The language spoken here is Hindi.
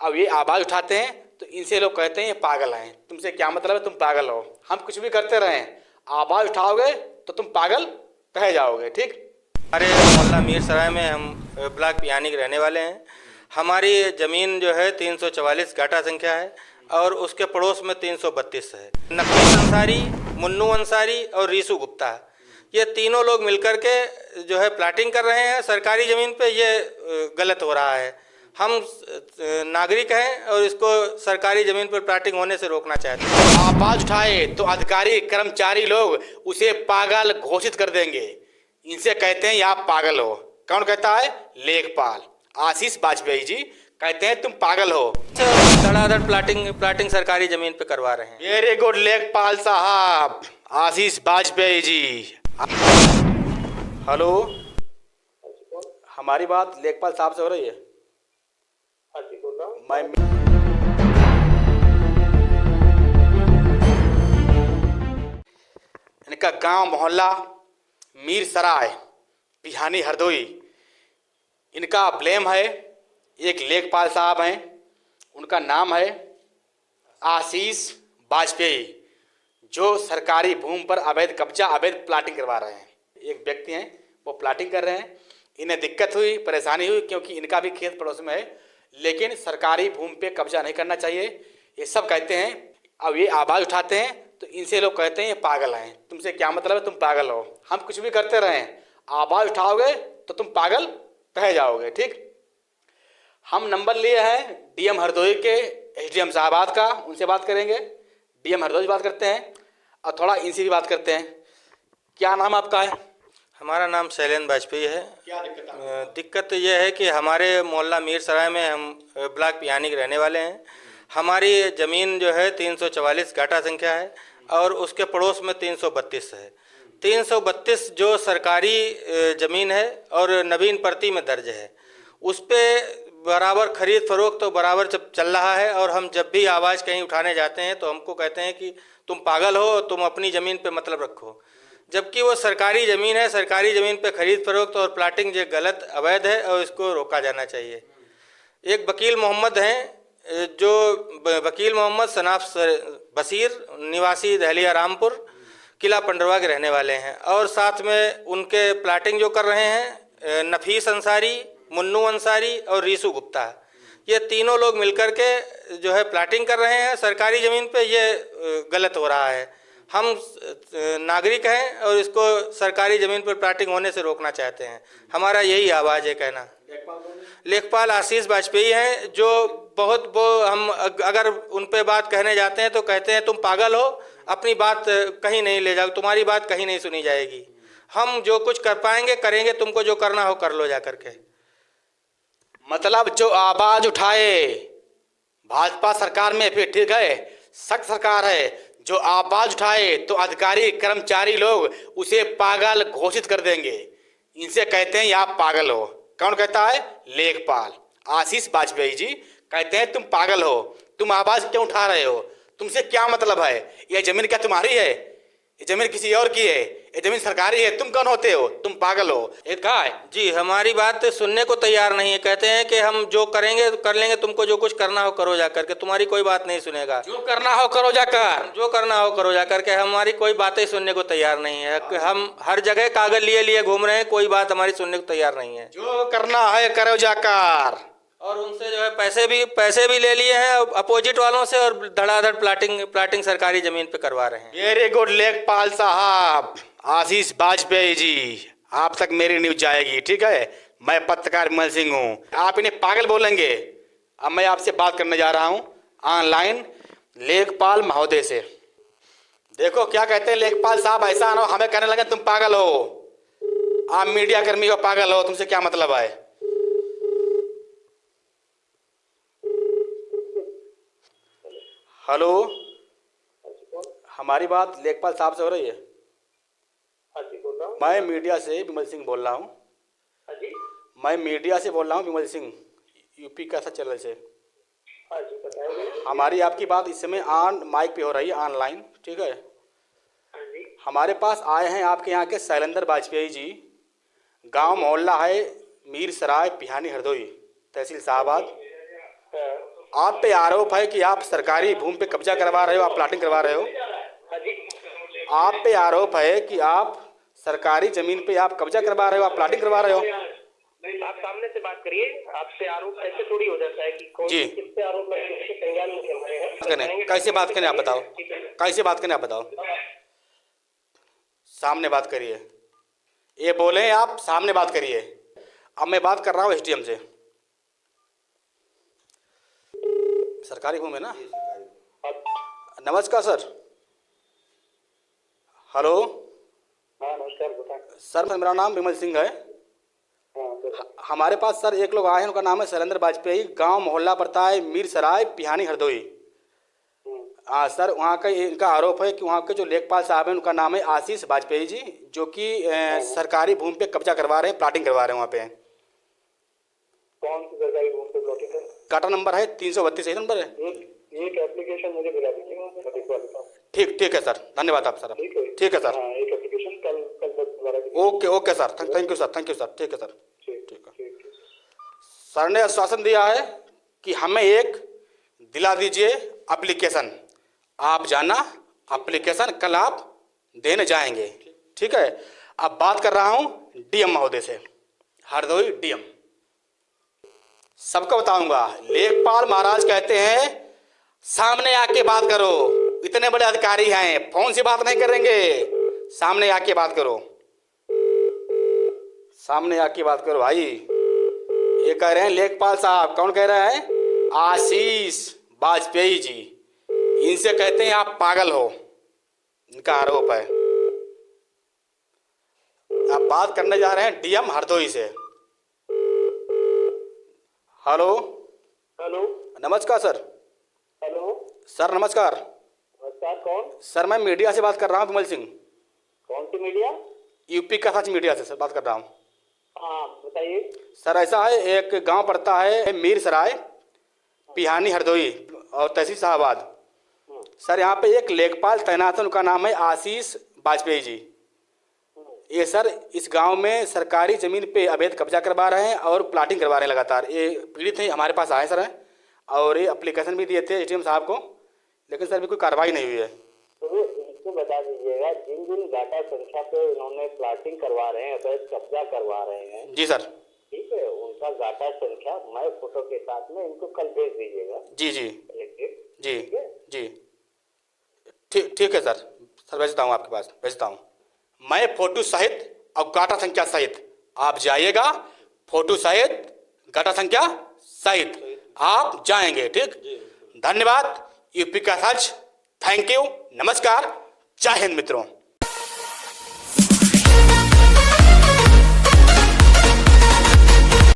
अब ये आवाज़ उठाते हैं तो इनसे लोग कहते हैं ये पागल हैं। तुमसे क्या मतलब है, तुम पागल हो। हम कुछ भी करते रहें, आवाज़ उठाओगे तो तुम पागल कहे जाओगे। ठीक। हमारे मोहल्ला मीर सराय में हम ब्लॉक पियानी के रहने वाले हैं। हमारी ज़मीन जो है 344 घाटा संख्या है और उसके पड़ोस में 332 है। नफीस अंसारी, मुन्नू अंसारी और रीसू गुप्ता, ये तीनों लोग मिलकर के जो है प्लाटिंग कर रहे हैं सरकारी ज़मीन पे। ये गलत हो रहा है। हम नागरिक हैं और इसको सरकारी ज़मीन पर प्लाटिंग होने से रोकना चाहते हैं। आवाज़ उठाए तो अधिकारी कर्मचारी लोग उसे पागल घोषित कर देंगे। इनसे कहते हैं आप पागल हो। कौन कहता है? लेखपाल आशीष वाजपेयी जी कहते हैं तुम पागल हो। धड़ाधड़ प्लाटिंग सरकारी ज़मीन पे करवा रहे हैं। वेरी गुड लेखपाल साहब, आशीष वाजपेयी जी। हेलो, हमारी बात लेखपाल साहब से हो रही है? मैं इनका गांव मोहल्ला मीर सराय पिहानी हरदोई, इनका ब्लेम है। एक लेखपाल साहब हैं, उनका नाम है आशीष वाजपेयी, जो सरकारी भूमि पर अवैध कब्जा अवैध प्लाटिंग करवा रहे हैं। एक व्यक्ति हैं, वो प्लाटिंग कर रहे हैं। इन्हें दिक्कत हुई, परेशानी हुई, क्योंकि इनका भी खेत पड़ोस में है, लेकिन सरकारी भूमि पे कब्जा नहीं करना चाहिए, ये सब कहते हैं। अब ये आवाज़ उठाते हैं तो इनसे लोग कहते हैं ये पागल हैं। तुमसे क्या मतलब है, तुम पागल हो। हम कुछ भी करते रहें, आवाज़ उठाओगे तो तुम पागल कहे जाओगे। ठीक। हम नंबर लिए हैं डीएम हरदोई के, एसडीएम साहबाद का, उनसे बात करेंगे। डीएम हरदोई से बात करते हैं और थोड़ा इनसे भी बात करते हैं। क्या नाम आपका है? हमारा नाम शैलेंद्र वाजपेयी है। क्या दिक्कत है? दिक्कत यह है कि हमारे मोहल्ला मीर सराय में हम ब्लॉक पियानी के रहने वाले हैं। हमारी ज़मीन जो है 344 घाटा संख्या है और उसके पड़ोस में 332 है। 332 जो सरकारी ज़मीन है और नवीन प्रति में दर्ज है, उस पर बराबर खरीद फरोख्त तो बराबर चल रहा है। और हम जब भी आवाज़ कहीं उठाने जाते हैं तो हमको कहते हैं कि तुम पागल हो, तुम अपनी ज़मीन पे मतलब रखो, जबकि वो सरकारी ज़मीन है। सरकारी ज़मीन पे खरीद फरोख्त और प्लाटिंग जो गलत अवैध है और इसको रोका जाना चाहिए। एक वकील मोहम्मद हैं, जो वकील मोहम्मद सनाफ बशीर, निवासी दहलिया रामपुर किला पंडरवा के रहने वाले हैं, और साथ में उनके प्लाटिंग जो कर रहे हैं नफीस अंसारी, मुन्नू अंसारी और रीसू गुप्ता, ये तीनों लोग मिलकर के जो है प्लाटिंग कर रहे हैं सरकारी ज़मीन पे। ये गलत हो रहा है। हम नागरिक हैं और इसको सरकारी ज़मीन पर प्लाटिंग होने से रोकना चाहते हैं। हमारा यही आवाज़ है कहना। लेखपाल आशीष वाजपेयी हैं, जो बहुत वो हम अगर उन पे बात कहने जाते हैं तो कहते हैं तुम पागल हो, अपनी बात कहीं नहीं ले जाओ, तुम्हारी बात कहीं नहीं सुनी जाएगी। हम जो कुछ कर पाएंगे करेंगे, तुमको जो करना हो कर लो जा करके। मतलब जो आवाज़ उठाए, भाजपा सरकार में फिर ठीक है, सख्त सरकार है, जो आवाज़ उठाए तो अधिकारी कर्मचारी लोग उसे पागल घोषित कर देंगे। इनसे कहते हैं आप पागल हो। कौन कहता है? लेखपाल आशीष वाजपेयी जी कहते हैं तुम पागल हो। तुम आवाज़ क्यों उठा रहे हो? तुमसे क्या मतलब है? यह जमीन क्या तुम्हारी है? ये जमीन किसी और की है, ये जमीन सरकारी है। तुम कौन होते हो? तुम पागल हो। ये कहा है जी, हमारी बात सुनने को तैयार नहीं है। कहते हैं कि हम जो करेंगे कर लेंगे, तुमको जो कुछ करना हो करो जा करके, तुम्हारी कोई बात नहीं सुनेगा। जो करना हो करो जाकर, जो करना हो करो जा करके, हमारी कोई बातें सुनने को तैयार नहीं है। हम हर जगह कागज लिए लिए घूम रहे हैं, कोई बात हमारी सुनने को तैयार नहीं है। जो करना है करो जाकर। और उनसे जो है पैसे भी ले लिए हैं अपोजिट वालों से, और धड़ाधड़ प्लाटिंग सरकारी ज़मीन पे करवा रहे हैं। वेरी गुड लेखपाल साहब, आशीष वाजपेयी जी, आप तक मेरी न्यूज जाएगी। ठीक है, मैं पत्रकार विमल सिंह हूँ। आप इन्हें पागल बोलेंगे। अब मैं आपसे बात करने जा रहा हूँ ऑनलाइन लेखपाल महोदय से। देखो क्या कहते हैं लेखपाल साहब। ऐसा ना हो हमें कहने लगे तुम पागल हो। आप मीडिया कर्मी हो, पागल हो, तुमसे क्या मतलब है? हेलो, हमारी बात लेखपाल साहब से हो रही है? मैं मीडिया से विमल सिंह बोल रहा हूँ। मैं मीडिया से बोल रहा हूँ, विमल सिंह, यूपी कैसा चैनल से। हमारी आपकी बात इस समय ऑन माइक पे हो रही है, ऑनलाइन। ठीक है, हमारे पास आए हैं आपके यहाँ के शैलेंद्र वाजपेयी जी। गांव मोहल्ला है मीर सराय पिहानी हरदोई, तहसील शाहबाद। आप पे आरोप है कि आप सरकारी भूमि पे कब्जा करवा रहे हो, आप प्लाटिंग करवा रहे हो। आप पे आरोप है कि आप सरकारी जमीन पे आप कब्जा करवा रहे हो, आप प्लाटिंग करवा रहे हो। आप सामने से बात करिए, आपसे आरोप ऐसे थोड़ी हो जाता है कि कौन जी। किससे आरोप लगे, इसके संज्ञान में चल रहे हैं। कैसे बात करें आप बताओ, कैसे बात करें आप बताओ। सामने बात करिए, ये बोले आप सामने बात करिए। अब मैं बात कर रहा हूँ एसडीएम से। सरकारी भूमि है ना। नमस्कार सर। हेलो हाँ नमस्कार, बताएं। सर, मेरा नाम विमल सिंह है। हमारे पास सर एक लोग आए हैं, उनका नाम है शैलेंद्र वाजपेयी, गांव मोहल्ला पड़ता है मीर सराय, पिहानी हरदोई। हाँ सर, वहाँ का इनका आरोप है कि वहाँ के जो लेखपाल साहब हैं उनका नाम है आशीष वाजपेयी जी, जो कि सरकारी भूमि पे कब्जा करवा रहे हैं, प्लाटिंग करवा रहे हैं वहाँ पे। कौन सी सरकारी भूमि पे प्लॉटिंग है? काटा नंबर है 332, सही नंबर है। एक एप्लीकेशन मुझे मिला दीजिए। ठीक है सर, धन्यवाद आप सर। ठीक है सर, हाँ, एक एप्लीकेशन कल दोबारा okay sir, thank you sir, ठीक है सर। ठीक है। सर ने आश्वासन दिया है कि हमें एक दिला दीजिए एप्लीकेशन, आप जाना एप्लीकेशन कल आप देने जाएंगे। ठीक है। अब बात कर रहा हूँ डीएम महोदय से, हरदोई डीएम। सबको बताऊंगा, लेखपाल महाराज कहते हैं सामने आके बात करो, इतने बड़े अधिकारी हैं, फोन से बात नहीं करेंगे, सामने आके बात करो, सामने आके बात करो भाई। ये कह रहे हैं लेखपाल साहब, कौन कह रहा है? आशीष वाजपेयी जी। इनसे कहते हैं आप पागल हो, इनका आरोप है। आप बात करने जा रहे हैं डीएम हरदोई से। Hello hello. नमस्कार सर। हेलो सर नमस्कार। नमस्कार, कौन? सर मैं मीडिया से बात कर रहा हूँ, विमल सिंह। कौन सी मीडिया? यूपी का सच मीडिया से सर बात कर रहा हूँ। हाँ बताइए। सर ऐसा है, एक गांव पड़ता है मीर सराय, पिहानी हरदोई और तहसील शाहबाद। सर यहाँ पे एक लेखपाल तैनात है, उनका नाम है आशीष वाजपेयी जी। ये सर इस गांव में सरकारी ज़मीन पे अवैध कब्जा करवा रहे हैं और प्लाटिंग करवा रहे हैं लगातार। ये पीड़ित हैं, हमारे पास आए सर हैं, और ये एप्लीकेशन भी दिए थे एसडीएम साहब को, लेकिन सर अभी कोई कार्रवाई नहीं हुई है। तो इनको बता दीजिएगा, जिन जिन डाटा संख्या पे इन्होंने प्लाटिंग करवा रहे हैं, अवैध कब्जा करवा रहे हैं, जी सर। ठीक है, उनका डाटा संख्या मैं फोटो के साथ में इनको कल भेज दीजिएगा। जी जी जी जी ठीक है सर। सर भेजता हूँ आपके पास, भेजता हूँ मैं फोटो सहित और गाटा संख्या सहित। आप जाइएगा, फोटो सहित गाटा संख्या सहित आप जाएंगे। ठीक, धन्यवाद। यूपी का सच, थैंक यू, नमस्कार, जय हिंद मित्रों।